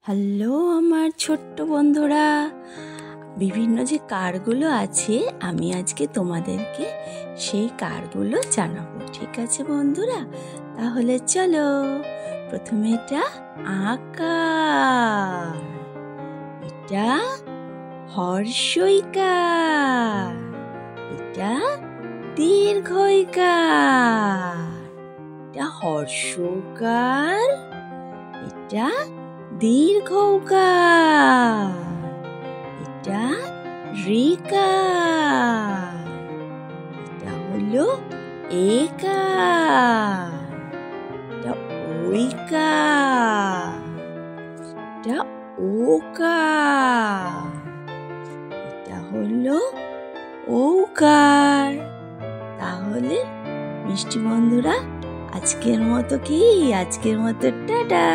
Hello আমার ছোট্ট বন্ধুরা, বিভিন্ন যে কারগুলো আছে আমি আজকে তোমাদেরকে সেই কারগুলো জানাবো। ঠিক আছে বন্ধুরা, তাহলে চলো। প্রথমে এটা আকার, এটা হর্ষইকার, এটা দীর্ঘইকার, এটা হর্ষকার, এটা দীর্ঘকার, এটা ঋকার, এটা হলো একার, এটা ঐকার, এটা ওকার, এটা হলো ঔকার। তাহলে মিষ্টি বন্ধুরা, আজকের মতো টাটা।